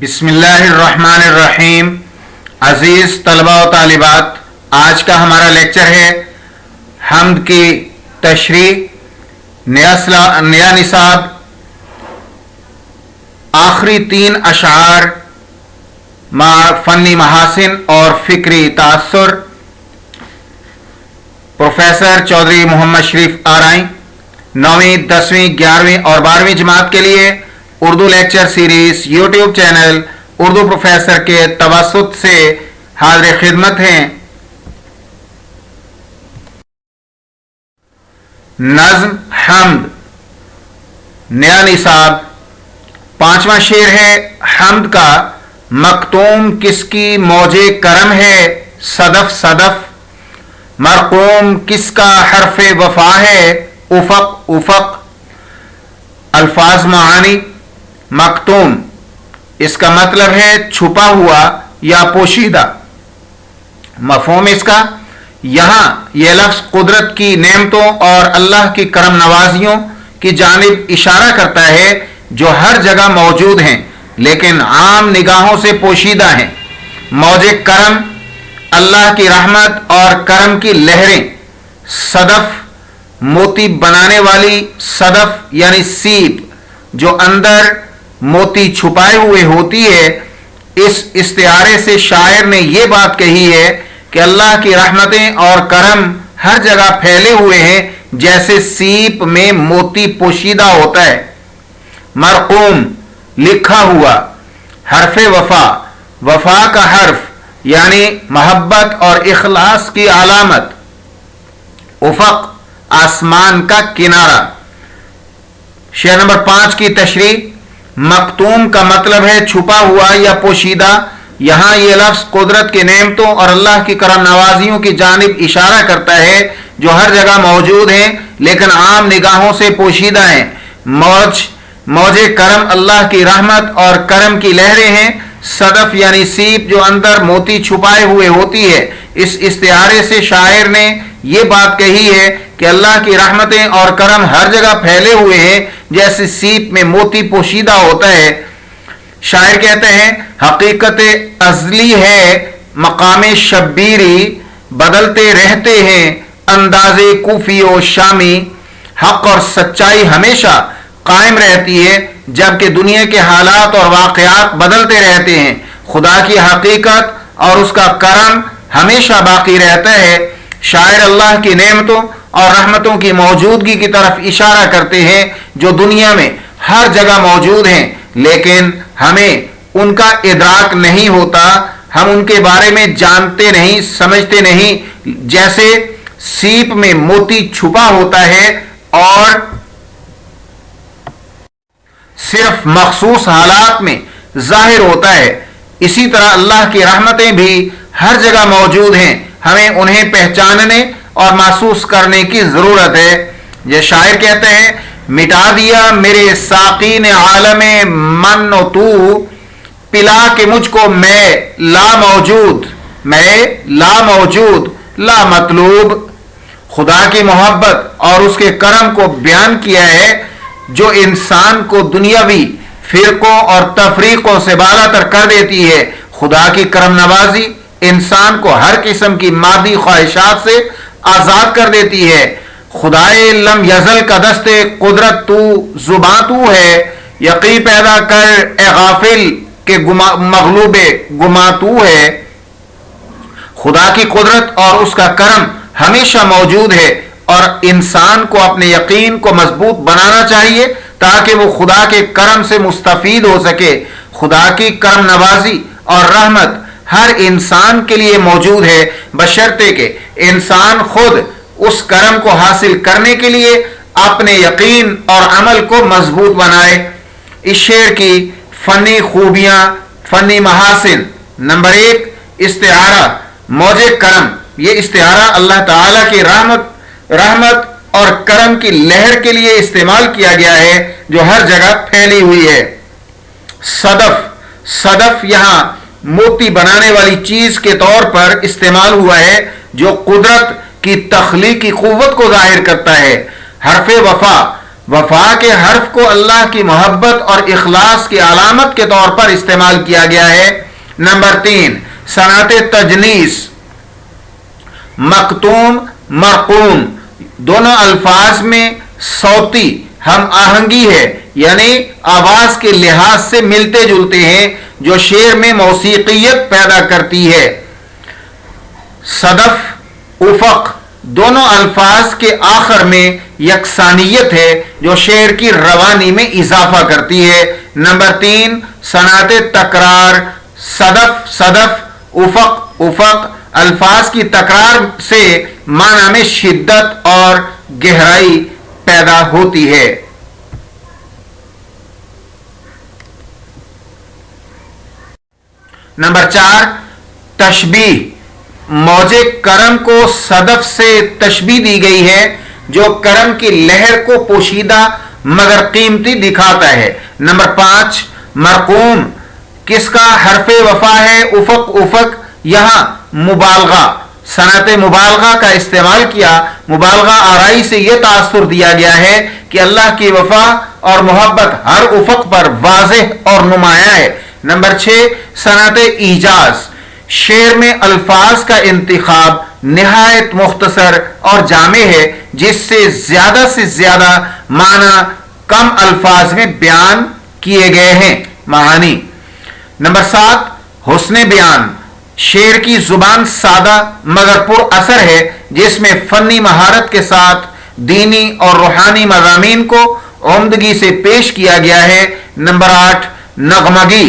بسم اللہ الرحمن الرحیم۔ عزیز طلبہ و طالبات، آج کا ہمارا لیکچر ہے حمد کی تشریح، نیا نصاب، آخری 3 اشعار مع فنی محاسن اور فکری تاثر، پروفیسر چودھری محمد شریف آرائیں، 9ویں 10ویں 11ویں اور 12ویں جماعت کے لیے Urdu lecture series YouTube channel Urdu professor کے توسط سے حاضر خدمت ہیں۔ نظم حمد، نیا نصاب، 5واں شعر ہے حمد کا۔ مکتوم کس کی موج کرم ہے صدف صدف، مرقوم کس کا حرف وفا ہے افق افق۔ الفاظ معانی: مکتوم اس کا مطلب ہے چھپا ہوا یا پوشیدہ۔ مفہوم اس کا: یہاں یہ لفظ قدرت کی نعمتوں اور اللہ کی کرم نوازیوں کی جانب اشارہ کرتا ہے جو ہر جگہ موجود ہیں لیکن عام نگاہوں سے پوشیدہ ہیں۔ موج کرم، اللہ کی رحمت اور کرم کی لہریں۔ صدف، موتی بنانے والی صدف یعنی سیپ جو اندر موتی چھپائے ہوئے ہوتی ہے۔ اس استعارے سے شاعر نے یہ بات کہی ہے کہ اللہ کی رحمتیں اور کرم ہر جگہ پھیلے ہوئے ہیں جیسے سیپ میں موتی پوشیدہ ہوتا ہے۔ مرقوم لکھا ہوا، حرف وفا، وفا کا حرف یعنی محبت اور اخلاص کی علامت۔ افق آسمان کا کنارہ۔ شعر نمبر 5 کی تشریح: مکتوم کا مطلب ہے چھپا ہوا یا پوشیدہ۔ یہاں یہ لفظ قدرت کی نعمتوں اور اللہ کی کرم نوازیوں کی جانب اشارہ کرتا ہے جو ہر جگہ موجود ہیں لیکن عام نگاہوں سے پوشیدہ ہیں۔ موج کرم اللہ کی رحمت اور کرم کی لہریں ہیں۔ صدف یعنی سیپ جو اندر موتی چھپائے ہوئے ہوتی ہے۔ اس استعارے سے شاعر نے یہ بات کہی ہے کہ اللہ کی رحمتیں اور کرم ہر جگہ پھیلے ہوئے ہیں جیسے سیپ میں موتی پوشیدہ ہوتا ہے۔ شاعر کہتے ہیں حقیقت ازلی ہے مقام شبیری، بدلتے رہتے ہیں انداز کوفی و شامی۔ حق اور سچائی ہمیشہ قائم رہتی ہے جبکہ دنیا کے حالات اور واقعات بدلتے رہتے ہیں۔ خدا کی حقیقت اور اس کا کرم ہمیشہ باقی رہتا ہے۔ شاعر اللہ کی نعمتوں اور رحمتوں کی موجودگی کی طرف اشارہ کرتے ہیں جو دنیا میں ہر جگہ موجود ہیں لیکن ہمیں ان کا ادراک نہیں ہوتا، ہم ان کے بارے میں جانتے نہیں، سمجھتے نہیں۔ جیسے سیپ میں موتی چھپا ہوتا ہے اور صرف مخصوص حالات میں ظاہر ہوتا ہے، اسی طرح اللہ کی رحمتیں بھی ہر جگہ موجود ہیں، ہمیں انہیں پہچاننے اور محسوس کرنے کی ضرورت ہے۔ یہ شاعر کہتے ہیں مٹا دیا میرے ساقی نے عالم من و تو، پلا کے مجھ کو میں لا موجود لا مطلوب۔ خدا کی محبت اور اس کے کرم کو بیان کیا ہے جو انسان کو دنیاوی فرقوں اور تفریقوں سے بالا تر کر دیتی ہے۔ خدا کی کرم نوازی انسان کو ہر قسم کی مادی خواہشات سے آزاد کر دیتی ہے۔ خدائے لم یزل کا دست قدرت تو، زباں تو ہے، یقین پیدا کر اے غافل کہ مغلوب گماں تو ہے۔ خدا کی قدرت اور اس کا کرم ہمیشہ موجود ہے اور انسان کو اپنے یقین کو مضبوط بنانا چاہیے تاکہ وہ خدا کے کرم سے مستفید ہو سکے۔ خدا کی کرم نوازی اور رحمت ہر انسان کے لیے موجود ہے بشرطے کہ انسان خود اس کرم کو حاصل کرنے کے لیے اپنے یقین اور عمل کو مضبوط بنائے۔ اس شعر کی فنی خوبیاں، فنی محاسن: نمبر 1، استعارہ موج کرم۔ یہ استعارہ اللہ تعالیٰ کی رحمت اور کرم کی لہر کے لیے استعمال کیا گیا ہے جو ہر جگہ پھیلی ہوئی ہے۔ صدف یہاں موتی بنانے والی چیز کے طور پر استعمال ہوا ہے جو قدرت کی تخلیقی قوت کو ظاہر کرتا ہے۔ حرف وفا وفا کے حرف کو اللہ کی محبت اور اخلاص کی علامت کے طور پر استعمال کیا گیا ہے۔ نمبر 3، صنعت تجنیس، مکتوم مرقوم دونوں الفاظ میں صوتی ہم آہنگی ہے، یعنی آواز کے لحاظ سے ملتے جلتے ہیں، جو شعر میں موسیقیت پیدا کرتی ہے۔ صدف، افق دونوں الفاظ کے آخر میں یکسانیت ہے، جو شعر کی روانی میں اضافہ کرتی ہے۔ نمبر 3، صنعت تکرار، صدف صدف، افق افق الفاظ کی تکرار سے معنی میں شدت اور گہرائی پیدا ہوتی ہے۔ نمبر 4، تشبیہ، موج کرم کو صدف سے تشبیہ دی گئی ہے، جو کرم کی لہر کو پوشیدہ مگر قیمتی دکھاتا ہے۔ نمبر 5، مرقوم کس کا حرف وفا ہے؟ افق افق، یہاں مبالغہ، صنعت مبالغہ کا استعمال کیا۔ مبالغہ آرائی سے یہ تاثر دیا گیا ہے کہ اللہ کی وفا اور محبت ہر افق پر واضح اور نمایاں ہے۔ نمبر 6، صنعت ایجاز، شعر میں الفاظ کا انتخاب نہایت مختصر اور جامع ہے، جس سے زیادہ معنی کم الفاظ میں بیان کیے گئے ہیں۔ معانی۔ نمبر 7، حسن بیان، شعر کی زبان سادہ مگر پر اثر ہے، جس میں فنی مہارت کے ساتھ دینی اور روحانی مضامین کو عمدگی سے پیش کیا گیا ہے۔ نمبر 8، نغمگی،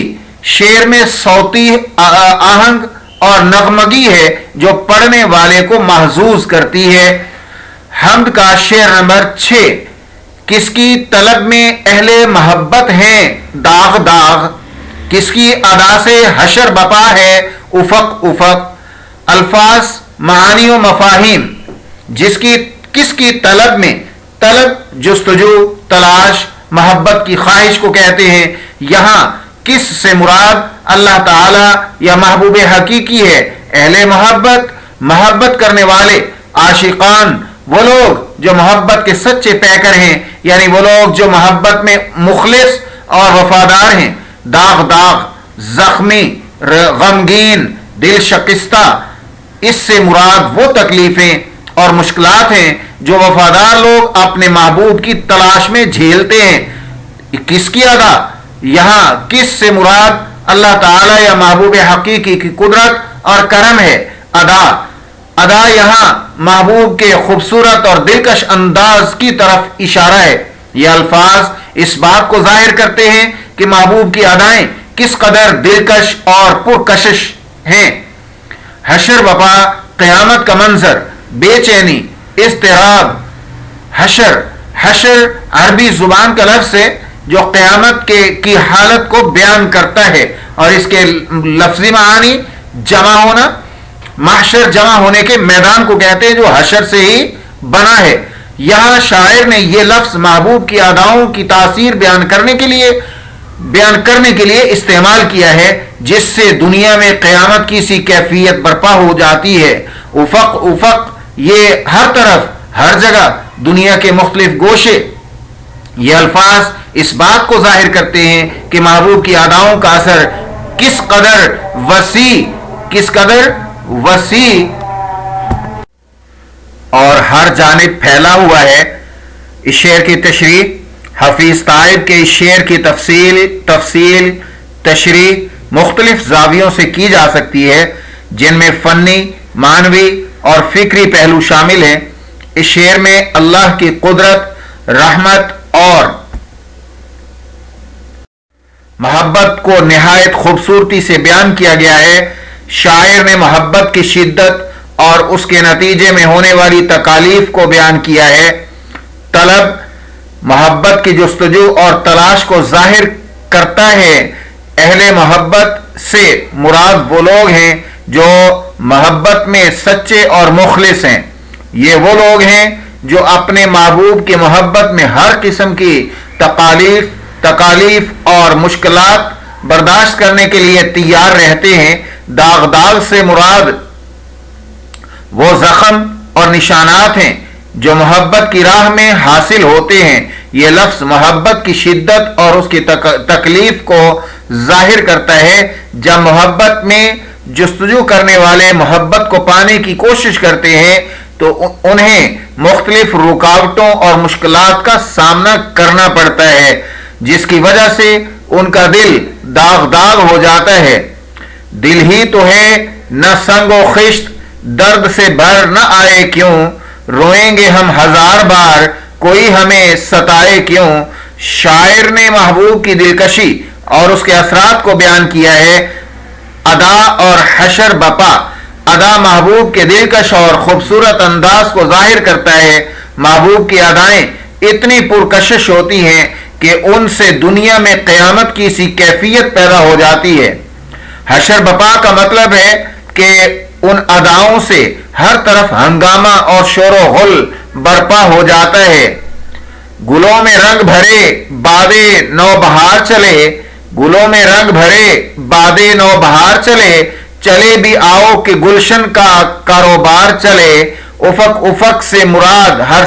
شعر میں صوتی آہنگ اور نغمگی ہے، جو پڑھنے والے کو محظوظ کرتی ہے۔ حمد کا شعر نمبر 6، کس کی طلب میں اہل محبت ہیں داغ داغ، کس کی ادا سے حشر بپا ہے افق افق، الفاظ معانی و مفاہیم، کس کی طلب میں، طلب جستجو، تلاش، محبت کی خواہش کو کہتے ہیں۔ یہاں کس سے مراد اللہ تعالی یا محبوب حقیقی ہے؟ اہل محبت، محبت کرنے والے، عاشقان وہ لوگ جو محبت کے سچے پیکر ہیں، یعنی وہ لوگ جو محبت میں مخلص اور وفادار ہیں۔ داغ داغ، زخمی، غمگین، دل شکستہ، اس سے مراد وہ تکلیفیں اور مشکلات ہیں جو وفادار لوگ اپنے محبوب کی تلاش میں جھیلتے ہیں۔ کس کی ادا؟ یہاں کس سے مراد اللہ تعالی یا محبوب حقیقی کی قدرت اور کرم ہے۔ ادا یہاں محبوب کے خوبصورت اور دلکش انداز کی طرف اشارہ ہے۔ یہ الفاظ اس بات کو ظاہر کرتے ہیں کہ محبوب کی ادائیں کس قدر دلکش اور پرکشش ہیں۔ حشر وبا، قیامت کا منظر، بے چینی، اضطراب۔ حشر عربی زبان کا لفظ ہے جو قیامت کی حالت کو بیان کرتا ہے، اور اس کے لفظی معنی جمع ہونا، محشر جمع ہونے کے میدان کو کہتے ہیں، جو حشر سے ہی بنا ہے۔ یہاں شاعر نے یہ لفظ محبوب کی اداؤں کی تاثیر بیان کرنے کے لیے استعمال کیا ہے، جس سے دنیا میں قیامت کی سی کیفیت برپا ہو جاتی ہے۔ افق افق، یہ ہر طرف، ہر جگہ، دنیا کے مختلف گوشے۔ یہ الفاظ اس بات کو ظاہر کرتے ہیں کہ محبوب کی اداؤں کا اثر کس قدر وسیع اور ہر جانب پھیلا ہوا ہے۔ اس شعر کی تشریح حفیظ طائب کے اس شعر کی تشریح مختلف زاویوں سے کی جا سکتی ہے، جن میں فنی، معنوی اور فکری پہلو شامل ہیں۔ اس شعر میں اللہ کی قدرت، رحمت اور محبت کو نہایت خوبصورتی سے بیان کیا گیا ہے۔ شاعر نے محبت کی شدت اور اس کے نتیجے میں ہونے والی تکالیف کو بیان کیا ہے۔ طلب، محبت کی جستجو اور تلاش کو ظاہر کرتا ہے۔ اہل محبت سے مراد وہ لوگ ہیں جو محبت میں سچے اور مخلص ہیں۔ یہ وہ لوگ ہیں جو اپنے محبوب کی محبت میں ہر قسم کی تکالیف اور مشکلات برداشت کرنے کے لیے تیار رہتے ہیں۔ داغ سے مراد وہ زخم اور نشانات ہیں جو محبت کی راہ میں حاصل ہوتے ہیں۔ یہ لفظ محبت کی شدت اور اس کی تکلیف کو ظاہر کرتا ہے۔ جب محبت میں جستجو کرنے والے محبت کو پانے کی کوشش کرتے ہیں تو انہیں مختلف رکاوٹوں اور مشکلات کا سامنا کرنا پڑتا ہے، جس کی وجہ سے ان کا دل داغ ہو جاتا ہے۔ دل ہی تو ہے، نہ سنگ و خشت درد سے بھر نہ آئے کیوں، روئیں گے ہم ہزار بار کوئی ہمیں ستائے کیوں۔ شاعر نے محبوب کی دلکشی اور اس کے اثرات کو بیان کیا ہے۔ ادا اور حشر بپا۔ ادا محبوب کے دلکش اور خوبصورت انداز کو ظاہر کرتا ہے۔ محبوب کی ادائیں اتنی پرکشش ہوتی ہیں کہ ان سے دنیا میں قیامت کی سی کیفیت پیدا ہو جاتی ہے۔ حشر بپا کا مطلب ہے کہ ان اداؤں سے ہر طرف ہنگامہ اور شور و غل برپا ہو جاتا ہے۔ گلوں میں رنگ بھرے بادے نو بہار چلے، گلوں میں رنگ بھرے بادے نو بہار چلے، چلے بھی آؤ کہ گلشن کا کاروبار چلے، افق سے مراد ہر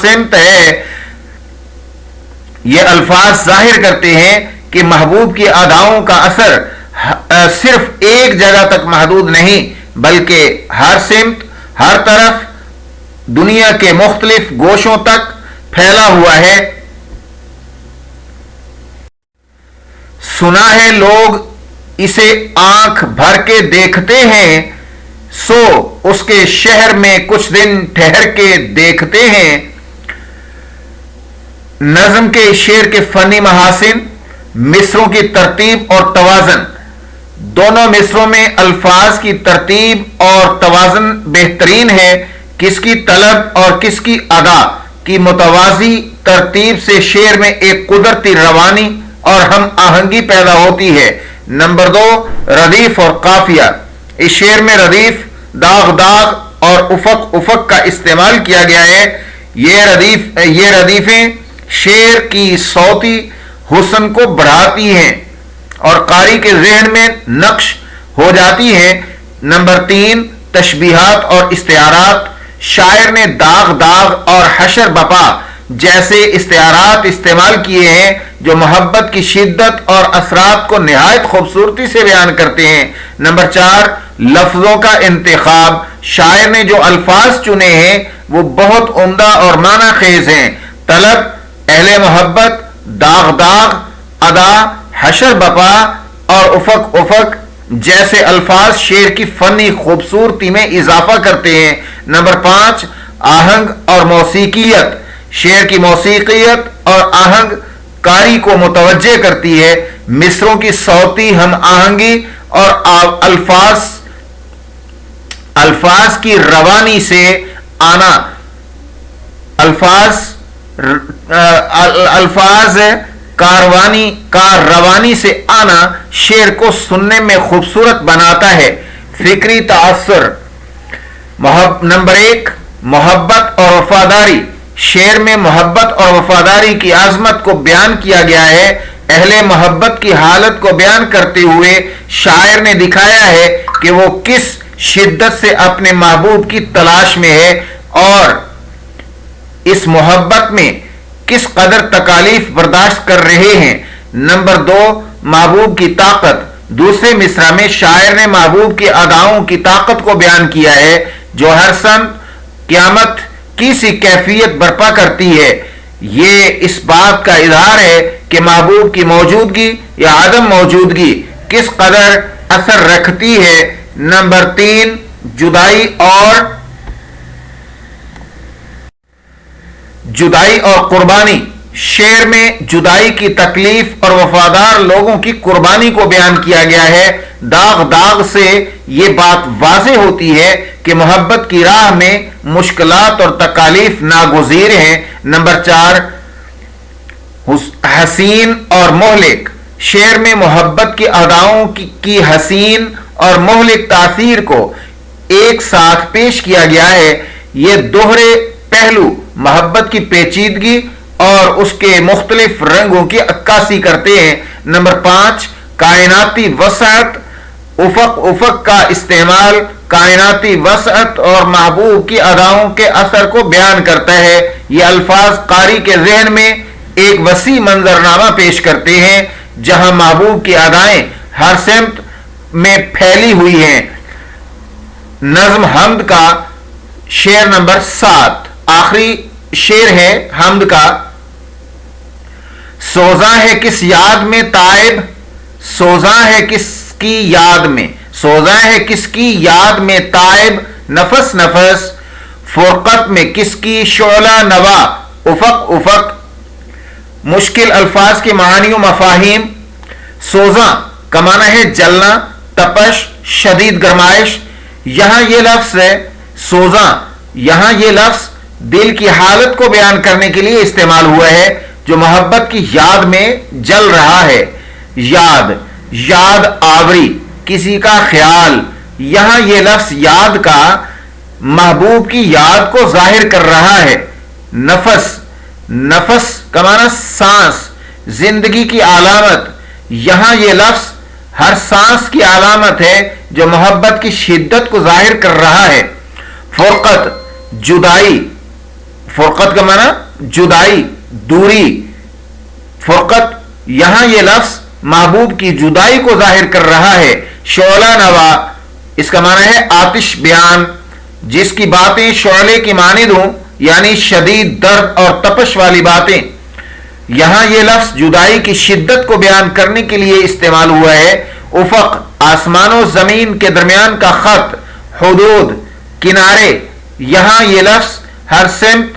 سمت ہے۔ یہ الفاظ ظاہر کرتے ہیں کہ محبوب کی اداؤں کا اثر صرف ایک جگہ تک محدود نہیں بلکہ ہر سمت، ہر طرف، دنیا کے مختلف گوشوں تک پھیلا ہوا ہے۔ سنا ہے لوگ اسے آنکھ بھر کے دیکھتے ہیں، سو اس کے شہر میں کچھ دن ٹھہر کے دیکھتے ہیں۔ نظم کے شعر کے فنی محاسن، مصروں کی ترتیب اور توازن۔ دونوں مصروں میں الفاظ کی ترتیب اور توازن بہترین ہے۔ کس کی طلب اور کس کی ادا کی متوازی ترتیب سے شعر میں ایک قدرتی روانی اور ہم آہنگی پیدا ہوتی ہے۔ نمبر 2، ردیف اور قافیہ۔ اس شعر میں ردیف، داغ اور افق کا استعمال کیا گیا ہے۔ یہ ردیفیں شعر کی صوتی حسن کو بڑھاتی ہیں اور قاری کے ذہن میں نقش ہو جاتی ہیں۔ نمبر 3، تشبیہات اور استعارات۔ شاعر نے داغ اور حشر بپا جیسے استعارات استعمال کیے ہیں جو محبت کی شدت اور اثرات کو نہایت خوبصورتی سے بیان کرتے ہیں۔ نمبر 4، لفظوں کا انتخاب۔ شاعر نے جو الفاظ چنے ہیں وہ بہت عمدہ اور معنی خیز ہیں۔ طلب، اہل محبت، داغ، ادا، حشر بپا اور افق جیسے الفاظ شعر کی فنی خوبصورتی میں اضافہ کرتے ہیں۔ نمبر 5، آہنگ اور موسیقیت۔ شعر کی موسیقیت اور آہنگ کاری کو متوجہ کرتی ہے۔ مصروں کی صوتی ہم آہنگی اور الفاظ کی روانی سے آنا، الفاظ کاروانی سے آنا شعر کو سننے میں خوبصورت بناتا ہے۔ فکری تاثر۔ نمبر 1، محبت اور وفاداری۔ شعر میں محبت اور وفاداری کی عظمت کو بیان کیا گیا ہے۔ اہل محبت کی حالت کو بیان کرتے ہوئے شاعر نے دکھایا ہے کہ وہ کس شدت سے اپنے محبوب کی تلاش میں ہے اور اس محبت میں کس قدر تکالیف برداشت کر رہے ہیں۔ نمبر 2، محبوب کی طاقت۔ دوسرے مصرع میں شاعر نے محبوب کی اداؤں کی طاقت کو بیان کیا ہے جو ہر سمت قیامت کی سی کیفیت برپا کرتی ہے۔ یہ اس بات کا اظہار ہے کہ محبوب کی موجودگی یا عدم موجودگی کس قدر اثر رکھتی ہے۔ نمبر 3، جدائی اور قربانی۔ شعر میں جدائی کی تکلیف اور وفادار لوگوں کی قربانی کو بیان کیا گیا ہے۔ داغ سے یہ بات واضح ہوتی ہے کہ محبت کی راہ میں مشکلات اور تکالیف ناگزیر ہیں۔ نمبر 4، حسین اور مہلک۔ شعر میں محبت کی اداؤں کی حسین اور مہلک تاثیر کو ایک ساتھ پیش کیا گیا ہے۔ یہ دوہرے پہلو محبت کی پیچیدگی اور اس کے مختلف رنگوں کی عکاسی کرتے ہیں۔ نمبر 5، کائناتی وسعت۔ افق کا استعمال کائناتی وسعت اور محبوب کی اداؤں کے اثر کو بیان کرتا ہے۔ یہ الفاظ قاری کے ذہن میں ایک وسیع منظرنامہ پیش کرتے ہیں جہاں محبوب کی ادائیں ہر سمت میں پھیلی ہوئی ہیں۔ نظم حمد کا شعر نمبر 7، آخری شعر ہے حمد کا۔ سوزاں ہے کس یاد میں تائب، سوزاں ہے کس کی یاد میں، سوزاں ہے کس کی یاد میں تائب، نفس نفس فرقت میں کس کی شعلہ نوا، افق افق۔ مشکل الفاظ کے معانی و مفاہیم۔ سوزاں کا معنی ہے جلنا، تپش، شدید گرمائش۔ یہاں یہ لفظ ہے سوزاں، یہاں یہ لفظ دل کی حالت کو بیان کرنے کے لیے استعمال ہوا ہے جو محبت کی یاد میں جل رہا ہے۔ یاد، یاد آوری، کسی کا خیال۔ یہاں یہ لفظ یاد کا محبوب کی یاد کو ظاہر کر رہا ہے۔ نفس، نفس کا معنی سانس، زندگی کی علامت۔ یہاں یہ لفظ ہر سانس کی علامت ہے جو محبت کی شدت کو ظاہر کر رہا ہے۔ فرقت، جدائی، فرقت کا معنی جدائی، دوری۔ فرقت، یہاں یہ لفظ محبوب کی جدائی کو ظاہر کر رہا ہے۔ شعلہ نوا، اس کا معنی ہے آتش بیان، جس کی باتیں شعلے کی مانند ہوں، یعنی شدید درد اور تپش والی باتیں۔ یہاں یہ لفظ جدائی کی شدت کو بیان کرنے کے لیے استعمال ہوا ہے۔ افق، آسمان و زمین کے درمیان کا خط۔ حدود، کنارے۔ یہاں یہ لفظ ہر سمت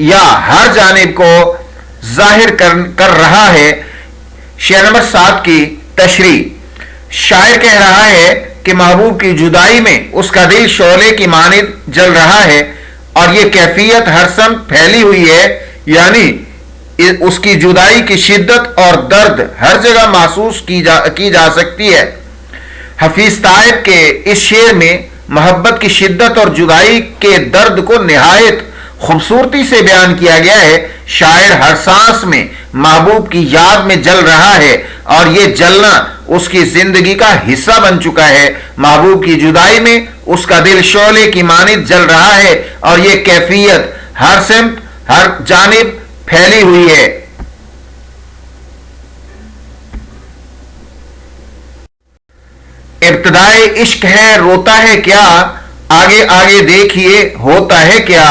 یا ہر جانب کو ظاہر کر رہا ہے۔ شعر نمبر 7 کی تشریح۔ شاعر کہہ رہا ہے کہ محبوب کی جدائی میں اس کا دل شعلے کی مانند جل رہا ہے اور یہ کیفیت ہر سمت پھیلی ہوئی ہے، یعنی اس کی جدائی کی شدت اور درد ہر جگہ محسوس کی جا سکتی ہے۔ حفیظ طائب کے اس شعر میں محبت کی شدت اور جدائی کے درد کو نہایت خوبصورتی سے بیان کیا گیا ہے۔ شاعر ہر سانس میں محبوب کی یاد میں جل رہا ہے اور یہ جلنا اس کی زندگی کا حصہ بن چکا ہے۔ محبوب کی جدائی میں اس کا دل شعلے کی مانند جل رہا ہے اور یہ کیفیت ہر سمت، ہر جانب پھیلی ہوئی ہے۔ ابتدائے عشق ہے روتا ہے کیا، آگے آگے دیکھیے ہوتا ہے کیا۔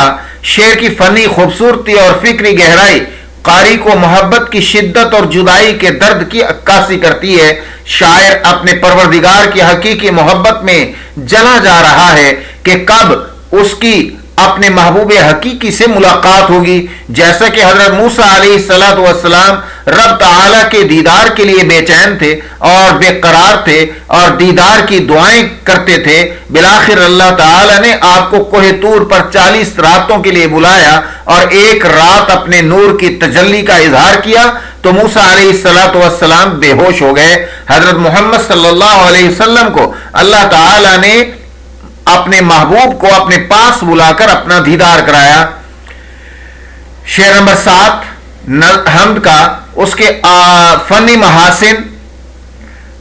شعر کی فنی خوبصورتی اور فکری گہرائی قاری کو محبت کی شدت اور جدائی کے درد کی عکاسی کرتی ہے۔ شاعر اپنے پروردگار کی حقیقی محبت میں جلا جا رہا ہے کہ کب اس کی اپنے محبوب حقیقی سے ملاقات ہوگی، جیسا کہ حضرت موسیٰ علیہ السلام رب تعالیٰ کے دیدار کے لیے بے چین تھے اور بے قرار تھے اور دیدار کی دعائیں کرتے تھے۔ بالآخر اللہ تعالیٰ نے آپ کو کوہ طور پر 40 راتوں کے لیے بلایا اور ایک رات اپنے نور کی تجلی کا اظہار کیا تو موسیٰ علیہ السلام بے ہوش ہو گئے۔ حضرت محمد صلی اللہ علیہ وسلم کو اللہ تعالیٰ نے اپنے محبوب کو اپنے پاس بلا کر اپنا دیدار کرایا۔ شعر نمبر 7 حمد کا، اس کے فنی محاسن۔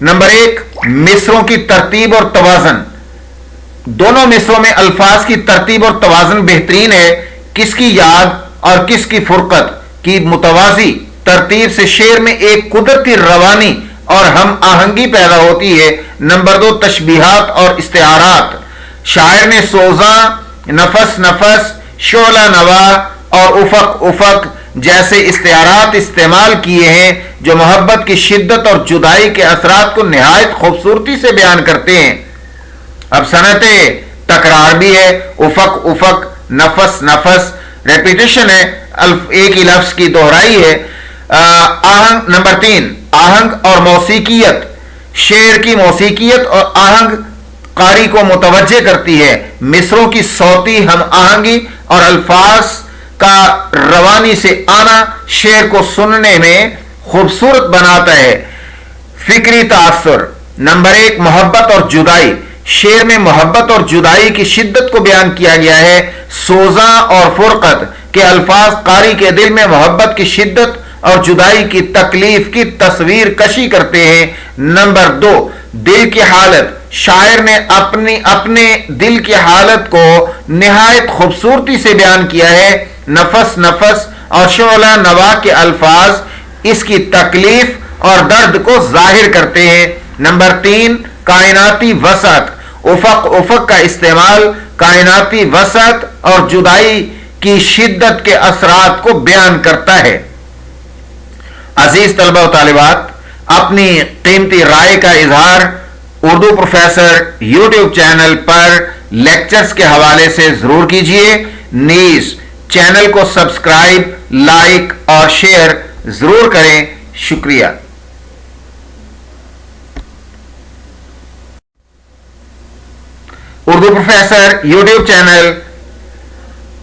نمبر 1، مصروں کی ترتیب اور توازن۔ دونوں مصروں میں الفاظ کی ترتیب اور توازن بہترین ہے۔ کس کی یاد اور کس کی فرقت کی متوازی ترتیب سے شعر میں ایک قدرتی روانی اور ہم آہنگی پیدا ہوتی ہے۔ نمبر 2، تشبیہات اور استعارات۔ شاعر نے سوزاں، نفس نفس، شعلہ نوا اور افق افق جیسے استعارات استعمال کیے ہیں جو محبت کی شدت اور جدائی کے اثرات کو نہایت خوبصورتی سے بیان کرتے ہیں۔ اب صنعت تکرار بھی ہے۔ افق افق، نفس نفس، ریپیٹیشن ہے، ایک ہی لفظ کی دہرائی ہے۔ آہنگ نمبر 3، آہنگ اور موسیقیت۔ شعر کی موسیقیت اور آہنگ قاری کو متوجہ کرتی ہے۔ مصروں کی صوتی ہم آہنگی اور الفاظ کا روانی سے آنا شعر کو سننے میں خوبصورت بناتا ہے۔ فکری تاثر۔ نمبر 1، محبت اور جدائی۔ شعر میں محبت اور جدائی کی شدت کو بیان کیا گیا ہے۔ سوزاں اور فرقت کے الفاظ قاری کے دل میں محبت کی شدت اور جدائی کی تکلیف کی تصویر کشی کرتے ہیں۔ نمبر 2، دل کی حالت۔ شاعر نے اپنے دل کی حالت کو نہایت خوبصورتی سے بیان کیا ہے. نفس نفس اور شعلہ نوا کے الفاظ اس کی تکلیف اور درد کو ظاہر کرتے ہیں. نمبر 3 کائناتی وسعت. افق کا استعمال کائناتی وسعت اور جدائی کی شدت کے اثرات کو بیان کرتا ہے. عزیز طلبہ و طالبات، اپنی قیمتی رائے کا اظہار اردو پروفیسر یوٹیوب چینل پر لیکچرز کے حوالے سے ضرور کیجئے. نیز چینل کو سبسکرائب، لائک اور شیئر ضرور کریں. شکریہ. Urdu professor YouTube channel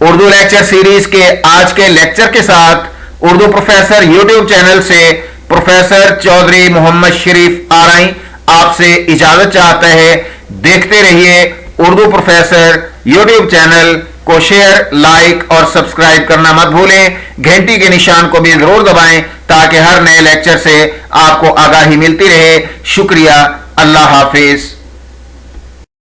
Urdu lecture series کے آج کے لیکچر کے ساتھ اردو پروفیسر یوٹیوب چینل سے پروفیسر چودھری محمد شریف آرائی آپ سے اجازت چاہتا ہے. دیکھتے رہیے اردو پروفیسر یوٹیوب چینل کو. شیئر، لائک اور سبسکرائب کرنا مت بھولیں. گھنٹی کے نشان کو بھی ضرور دبائیں تاکہ ہر نئے لیکچر سے آپ کو آگاہی ملتی رہے. شکریہ. اللہ حافظ.